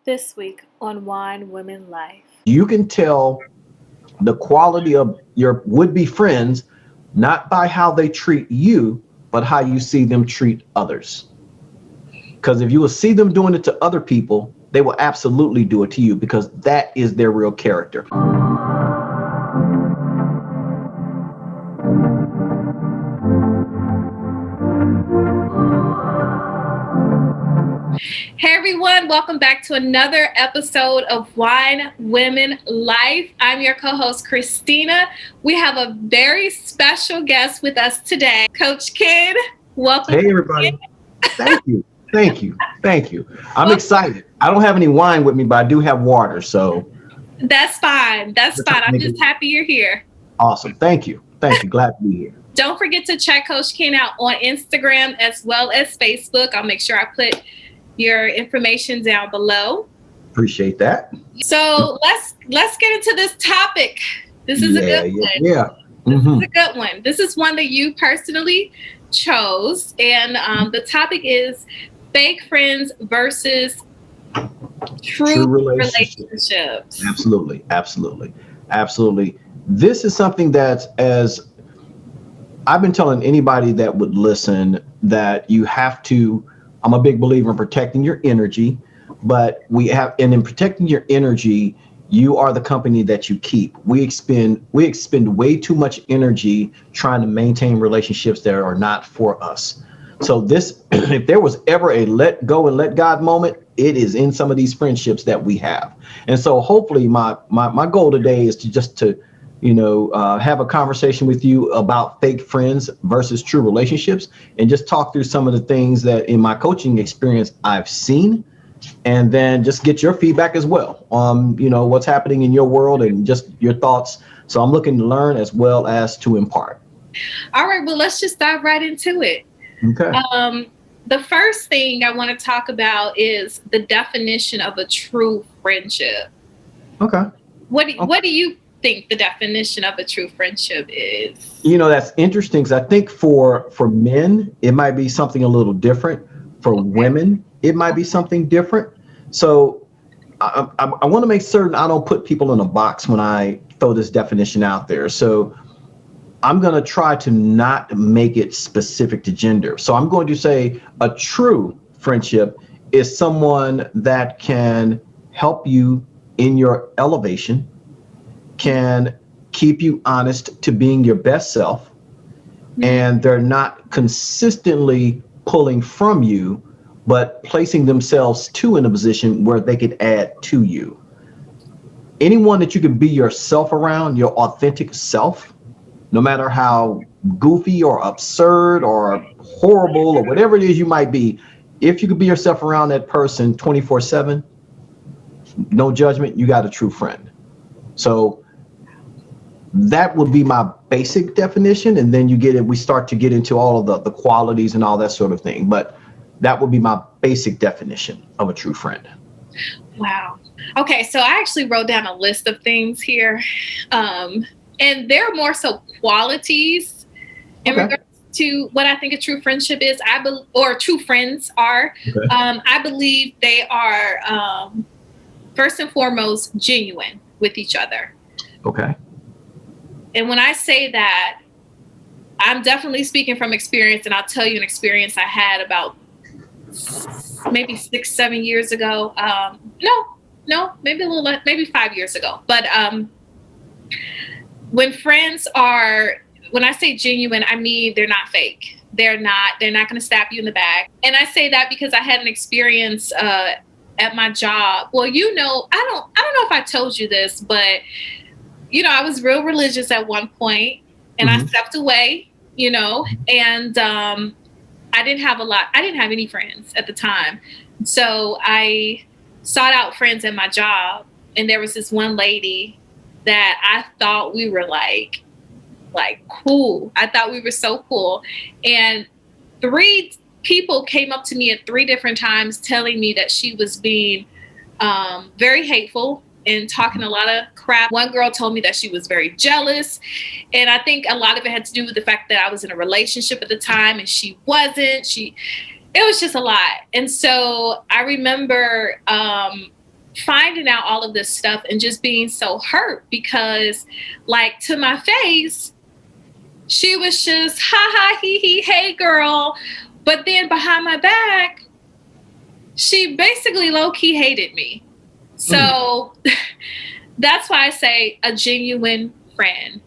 This week on Wine Women Life. You can tell the quality of your would-be friends not by how they treat you, but how you see them treat others. Because if you will see them doing it to other people, they will absolutely do it to you because that is their real character. Hey everyone, welcome back to another episode of Wine Women Life. I'm your co-host Christina. We have a very special guest with us today, Coach Kenn. Welcome. Hey everybody. Thank you. Thank you. Thank you. I'm excited. I don't have any wine with me, but I do have water. So that's fine. That's fine. I'm just happy you're here. Awesome. Thank you. Thank you. Glad to be here. Don't forget to check Coach Kenn out on Instagram as well as Facebook. I'll make sure I put your information down below. Appreciate that. So let's get into this topic. This is a good one. Yeah. This is a good one. This is one that you personally chose, and the topic is fake friends versus true relationships. Absolutely. This is something that's, as I've been telling anybody that would listen, that you have to. I'm a big believer in protecting your energy, but in protecting your energy, you are the company that you keep. We expend way too much energy trying to maintain relationships that are not for us. So this, if there was ever a let go and let God moment, it is in some of these friendships that we have. And so hopefully my goal today is to have a conversation with you about fake friends versus true relationships, and just talk through some of the things that in my coaching experience I've seen, and then just get your feedback as well on, what's happening in your world and just your thoughts. So I'm looking to learn as well as to impart. All right, well, let's just dive right into it. Okay. The first thing I want to talk about is the definition of a true friendship. Okay. What do you think the definition of a true friendship is? That's interesting, because I think for men it might be something a little different. For women it might be something different. So I want to make certain I don't put people in a box when I throw this definition out there. So I'm going to try to not make it specific to gender. So I'm going to say a true friendship is someone that can help you in your elevation, can keep you honest to being your best self, and they're not consistently pulling from you, but placing themselves in a position where they could add to you. Anyone that you can be yourself around, your authentic self, no matter how goofy or absurd or horrible or whatever it is you might be, if you could be yourself around that person 24/7, no judgment, you got a true friend. So that would be my basic definition, and then we start to get into all of the qualities and all that sort of thing. But that would be my basic definition of a true friend. Wow. Okay, so I actually wrote down a list of things here, and they're more so qualities in regards to what I think a true friendship is. Or true friends are. Okay. I believe they are first and foremost genuine with each other. Okay. And when I say that, I'm definitely speaking from experience, and I'll tell you an experience I had about maybe 6-7 years ago. No, maybe a little less, maybe 5 years ago. But when I say genuine, I mean they're not fake. They're not going to stab you in the back. And I say that because I had an experience at my job. Well, I don't know if I told you this, but I was real religious at one point, and I stepped away, and I didn't have any friends at the time. So I sought out friends at my job, and there was this one lady that I thought we were like cool. I thought we were so cool. And 3 people came up to me at 3 different times telling me that she was being very hateful and talking a lot of crap. One girl told me that she was very jealous. And I think a lot of it had to do with the fact that I was in a relationship at the time and she wasn't. It was just a lot. And so I remember finding out all of this stuff and just being so hurt because, like, to my face, she was just ha ha he he hey girl, but then behind my back, she basically low key hated me. So that's why I say a genuine friend.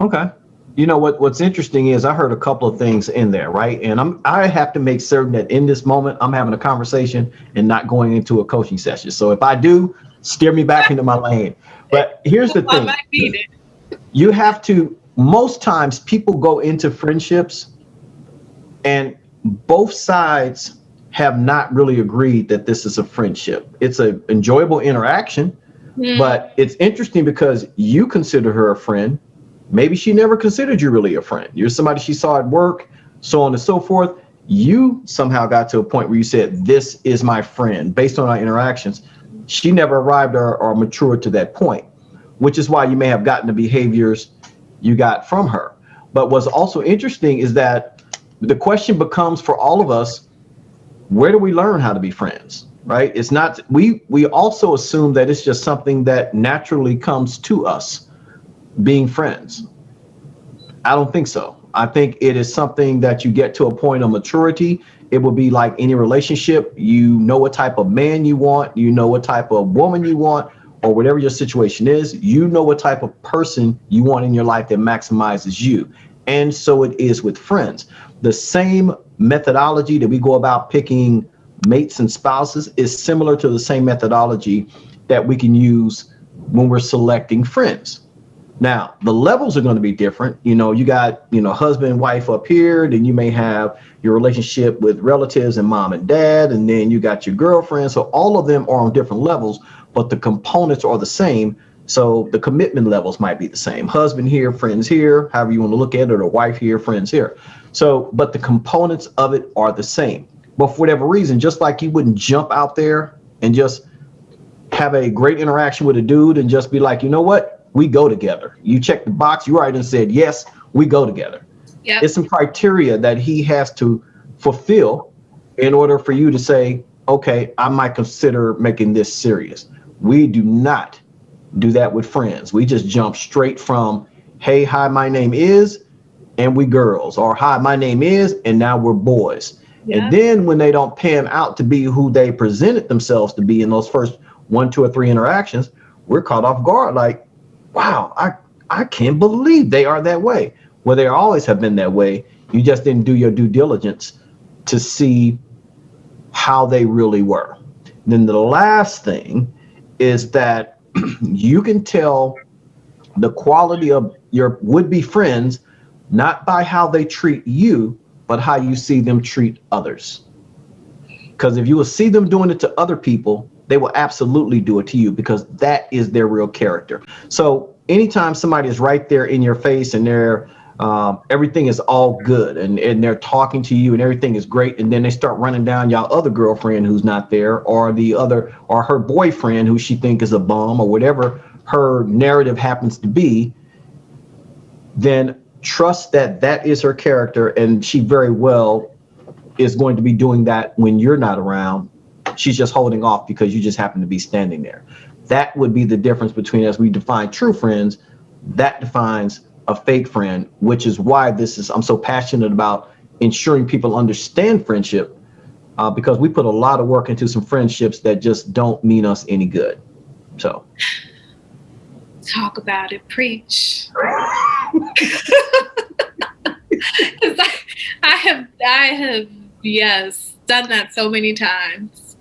Okay. You know what's interesting is I heard a couple of things in there, right? And I have to make certain that in this moment I'm having a conversation and not going into a coaching session. So if I do, steer me back into my lane. But here's the I thing. might need it. You have to, most times people go into friendships and both sides have not really agreed that this is a friendship. It's an enjoyable interaction, but it's interesting because you consider her a friend. Maybe she never considered you really a friend. You're somebody she saw at work, so on and so forth. You somehow got to a point where you said, this is my friend, based on our interactions. She never arrived or matured to that point, which is why you may have gotten the behaviors you got from her. But what's also interesting is that the question becomes for all of us, where do we learn how to be friends, right? It's not, we also assume that it's just something that naturally comes to us, being friends. I don't think so. I think it is something that you get to a point of maturity. It will be like any relationship. You know what type of man you want, you know what type of woman you want, or whatever your situation is. You know what type of person you want in your life that maximizes you. And so it is with friends. The same methodology that we go about picking mates and spouses is similar to the same methodology that we can use when we're selecting friends. Now, the levels are going to be different. You got, husband and wife up here, then you may have your relationship with relatives and mom and dad, and then you got your girlfriend. So all of them are on different levels, but the components are the same. So the commitment levels might be the same. Husband here, friends here, however you want to look at it, or wife here, friends here. So, but the components of it are the same. But for whatever reason, just like you wouldn't jump out there and just have a great interaction with a dude and just be like, you know what, we go together. You check the box, you already said, yes, we go together. Yep. It's some criteria that he has to fulfill in order for you to say, okay, I might consider making this serious. We do not do that with friends. We just jump straight from, hey, hi, my name is, and we girls, or hi, my name is, and now we're boys. Yeah. And then when they don't pan out to be who they presented themselves to be in those first 1, 2, or 3 interactions, we're caught off guard. Like, wow, I can't believe they are that way. Well, they always have been that way. You just didn't do your due diligence to see how they really were. Then the last thing is that you can tell the quality of your would-be friends not by how they treat you, but how you see them treat others. Because if you will see them doing it to other people, they will absolutely do it to you, because that is their real character. So anytime somebody is right there in your face and they're everything is all good and they're talking to you and everything is great, and then they start running down y'all other girlfriend who's not there, or her boyfriend who she think is a bum, or whatever her narrative happens to be, then trust that that is her character, and she very well is going to be doing that when you're not around. She's just holding off because you just happen to be standing there. That would be the difference between, as we define true friends, that defines a fake friend, which is why I'm so passionate about ensuring people understand friendship, because we put a lot of work into some friendships that just don't mean us any good. So talk about it, preach. I have, yes, done that so many times.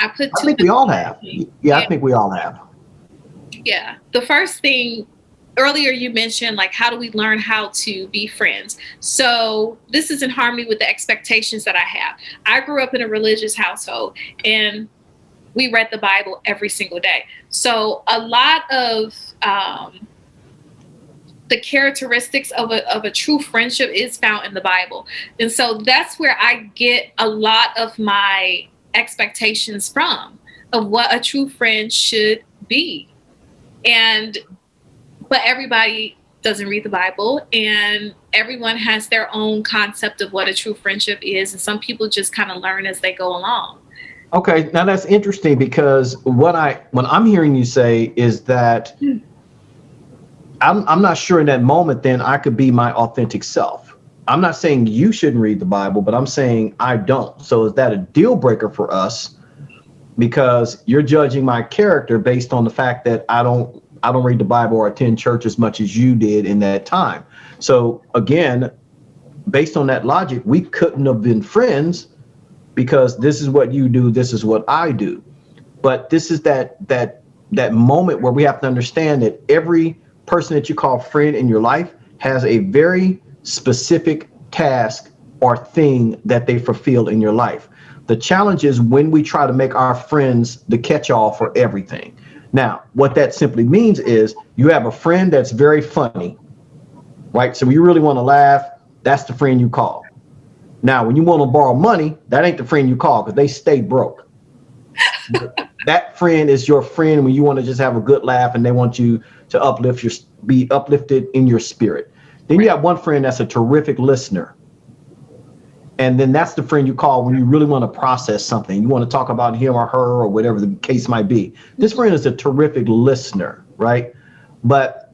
I think we all have. Yeah, I think we all have. Yeah. The first thing, earlier you mentioned, like, how do we learn how to be friends? So this is in harmony with the expectations that I have. I grew up in a religious household, and we read the Bible every single day. So a lot of the characteristics of a true friendship is found in the Bible. And so that's where I get a lot of my expectations from, of what a true friend should be. But everybody doesn't read the Bible, and everyone has their own concept of what a true friendship is. And some people just kind of learn as they go along. Okay, now that's interesting because what I'm hearing you say is that I'm not sure in that moment then I could be my authentic self. I'm not saying you shouldn't read the Bible, but I'm saying I don't. So is that a deal breaker for us because you're judging my character based on the fact that I don't read the Bible or attend church as much as you did in that time. So again, based on that logic, we couldn't have been friends because this is what you do, this is what I do. But this is that moment where we have to understand that every person that you call friend in your life has a very specific task or thing that they fulfill in your life. The challenge is when we try to make our friends the catch-all for everything. Now, what that simply means is you have a friend that's very funny, right? So when you really want to laugh, that's the friend you call. Now, when you want to borrow money, that ain't the friend you call because they stay broke. That friend is your friend when you want to just have a good laugh and they want you to be uplifted in your spirit. Then you have one friend that's a terrific listener. And then that's the friend you call when you really want to process something. You want to talk about him or her or whatever the case might be. This friend is a terrific listener, right? But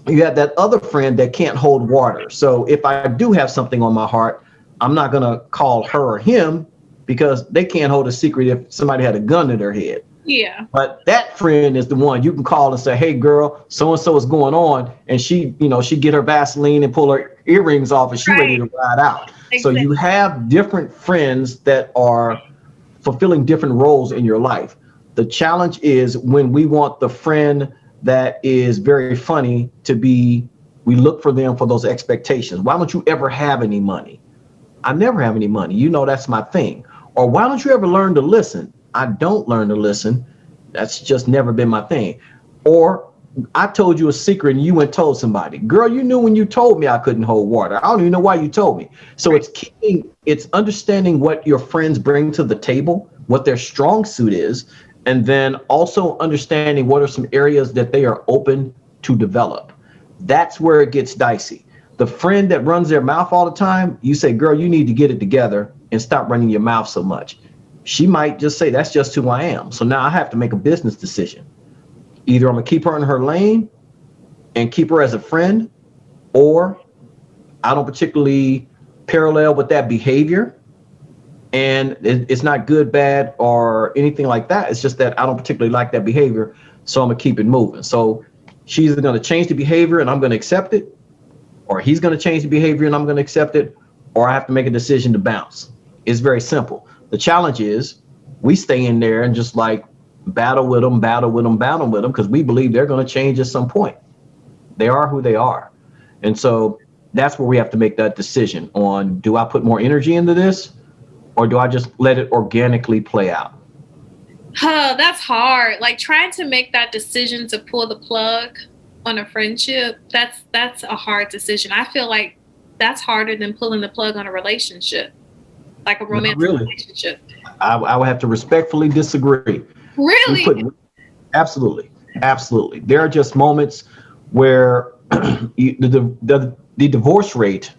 you have that other friend that can't hold water. So if I do have something on my heart, I'm not going to call her or him because they can't hold a secret if somebody had a gun to their head. Yeah. But that friend is the one you can call and say, "Hey, girl, so and so is going on," and she get her Vaseline and pull her earrings off, and she ready Right. to ride out. So Exactly. you have different friends that are fulfilling different roles in your life. The challenge is when we want the friend that is very funny to be, we look for them for those expectations. Why don't you ever have any money? I never have any money. You know, that's my thing. Or why don't you ever learn to listen? I don't learn to listen. That's just never been my thing. Or I told you a secret and you went and told somebody. Girl, you knew when you told me I couldn't hold water. I don't even know why you told me. So Right. it's understanding what your friends bring to the table, what their strong suit is, and then also understanding what are some areas that they are open to develop. That's where it gets dicey. The friend that runs their mouth all the time, you say, girl, you need to get it together and stop running your mouth so much. She might just say, that's just who I am. So now I have to make a business decision. Either I'm going to keep her in her lane and keep her as a friend, or I don't particularly parallel with that behavior. And it's not good, bad, or anything like that. It's just that I don't particularly like that behavior. So I'm going to keep it moving. So she's either going to change the behavior and I'm going to accept it, or he's going to change the behavior and I'm going to accept it, or I have to make a decision to bounce. It's very simple. The challenge is we stay in there and just like battle with them, battle with them, battle with them, because we believe they're going to change at some point. They are who they are. And so that's where we have to make that decision on, do I put more energy into this or do I just let it organically play out? That's hard. Like trying to make that decision to pull the plug on a friendship, that's a hard decision. I feel like that's harder than pulling the plug on a relationship, like a Not romantic really. relationship. I would have to respectfully disagree. We Really? put absolutely, absolutely. There are just moments where the divorce rate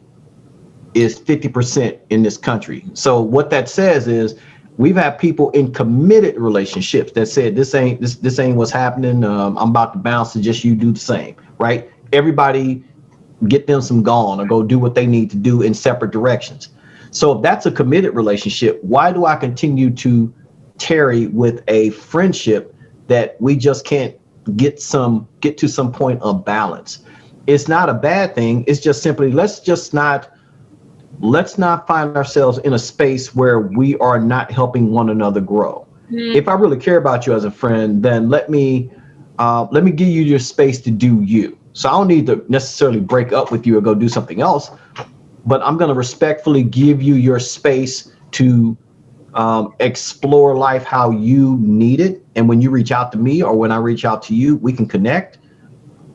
is 50% in this country. So what that says is we've had people in committed relationships that said this ain't what's happening. I'm about to bounce and just you do the same, right? Everybody get them some gone or go do what they need to do in separate directions. So if that's a committed relationship, why do I continue to tarry with a friendship that we just can't get to some point of balance? It's not a bad thing. It's just simply let's not find ourselves in a space where we are not helping one another grow. Mm, If I really care about you as a friend, then let me give you your space to do you. So I don't need to necessarily break up with you or go do something else, but I'm going to respectfully give you your space to explore life how you need it. And when you reach out to me or when I reach out to you, we can connect.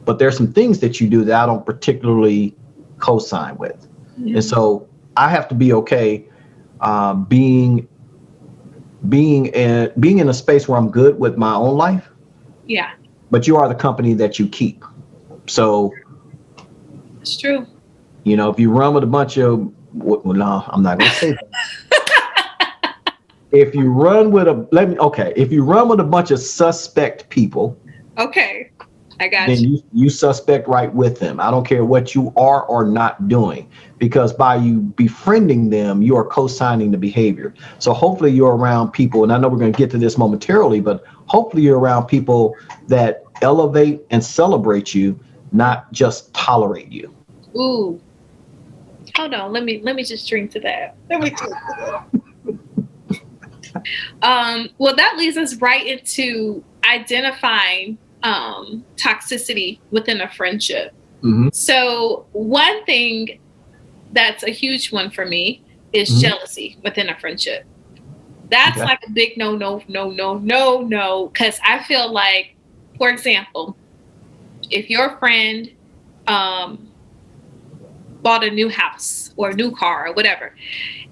But there's some things that you do that I don't particularly co-sign with. And mm, so I have to be okay being in a space where I'm good with my own life, yeah, but you are the company that you keep. So, it's true. if you run with a bunch of, well, no, I'm not going to say that. If you run with if you run with a bunch of suspect people, Okay. I got then you. you suspect right with them. I don't care what you are or not doing, because by you befriending them, you are co-signing the behavior. So hopefully you're around people, and I know we're going to get to this momentarily, but hopefully you're around people that elevate and celebrate you, not just tolerate you. Ooh. Hold on. Let me just drink to that. Let me drink to that. Well, that leads us right into identifying toxicity within a friendship. Mm-hmm. So, one thing that's a huge one for me is Mm-hmm. jealousy within a friendship. That's Okay. like a big no, no, no, no, no, no. Because I feel like, for example, if your friend um, bought a new house or a new car or whatever,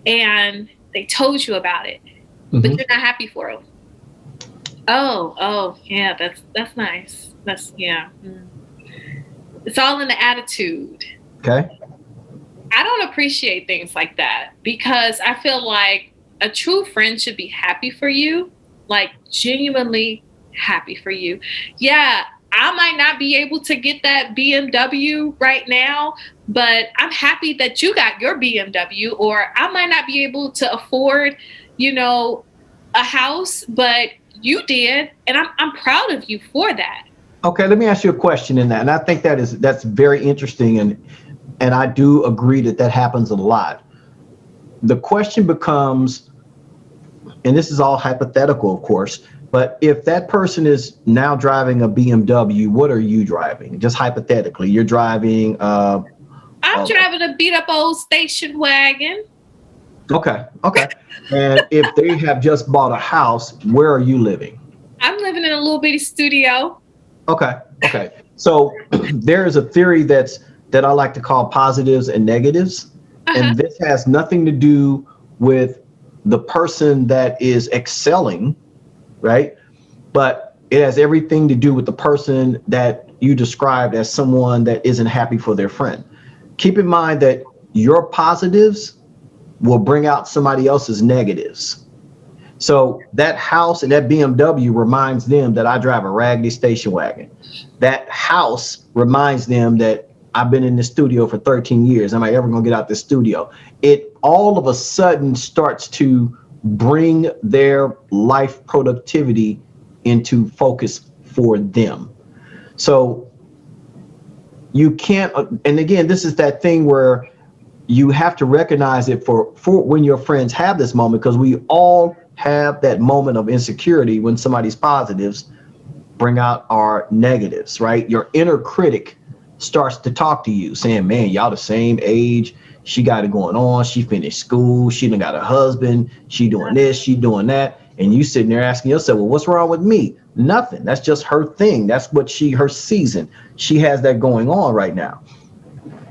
and they told you about it, but Mm-hmm. you're not happy for them. Oh, yeah, that's nice. That's yeah. It's all in the attitude. Okay. I don't appreciate things like that because I feel like a true friend should be happy for you, like genuinely happy for you. Yeah, I might not be able to get that BMW right now, but I'm happy that you got your BMW, or I might not be able to afford, you know, a house, but you did, and I'm proud of you for that. Okay, let me ask you a question in that. And I think that's very interesting, and I do agree that that happens a lot. The question becomes, and this is all hypothetical, of course, but if that person is now driving a BMW, what are you driving? Just hypothetically, you're driving. I'm Uh, driving a beat up old station wagon. okay. And if they have just bought a house, where are you living? I'm living in a little bitty studio. Okay. So there is a theory that I like to call positives and negatives, Uh-huh. and this has nothing to do with the person that is excelling, right? But it has everything to do with the person that you described as someone that isn't happy for their friend. Keep in mind that your positives will bring out somebody else's negatives. So that house and that BMW reminds them that I drive a raggedy station wagon. That house reminds them that I've been in the studio for 13 years. Am I ever going to get out this studio? It all of a sudden starts to bring their life productivity into focus for them. So you can't, and again, this is that thing where you have to recognize it for when your friends have this moment, because we all have that moment of insecurity when somebody's positives bring out our negatives, right? Your inner critic starts to talk to you saying, man, y'all the same age. She got it going on. She finished school. She done got a husband. She doing this, she doing that. And you sitting there asking yourself, well, what's wrong with me? Nothing. That's just her thing. That's what her season. She has that going on right now.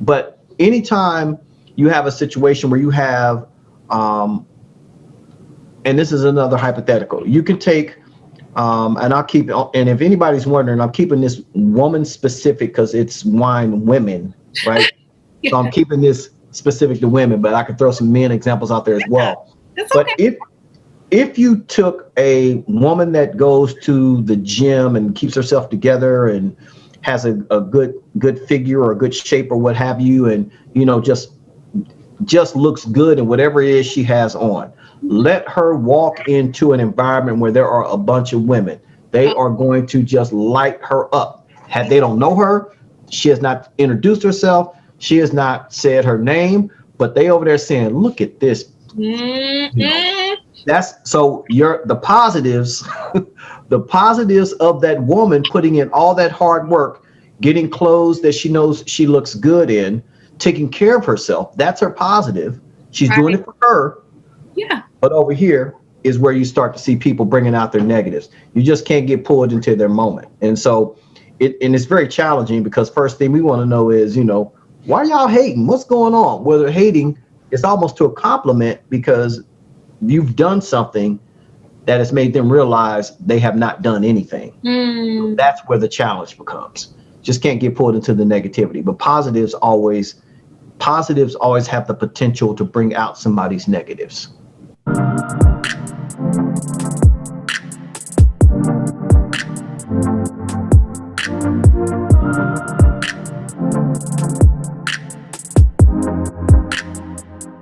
But anytime you have a situation where you have, and this is another hypothetical, you can take, and I'll keep it, and if anybody's wondering, I'm keeping this woman specific because it's wine women, right? So I'm Yeah, keeping this specific to women, but I could throw some men examples out there as well. that's But okay. if you took a woman that goes to the gym and keeps herself together and has a good figure or a good shape or what have you, and just looks good in whatever it is she has on. Let her walk into an environment where there are a bunch of women. They Oh, are going to just light her up. Had they don't know her, she has not introduced herself, she has not said her name, but they over there saying, "Look at this." You know, mm-mm. that's so you're the positives, the positives of that woman putting in all that hard work, getting clothes that she knows she looks good in, taking care of herself. That's her positive. She's doing Right. it for her. Yeah. But over here is where you start to see people bringing out their negatives. You just can't get pulled into their moment. And so it's very challenging, because first thing we want to know is, why y'all hating? What's going on? Whether hating is almost to a compliment, because you've done something that has made them realize they have not done anything. Mm. That's where the challenge becomes. Just can't get pulled into the negativity. But positives always have the potential to bring out somebody's negatives.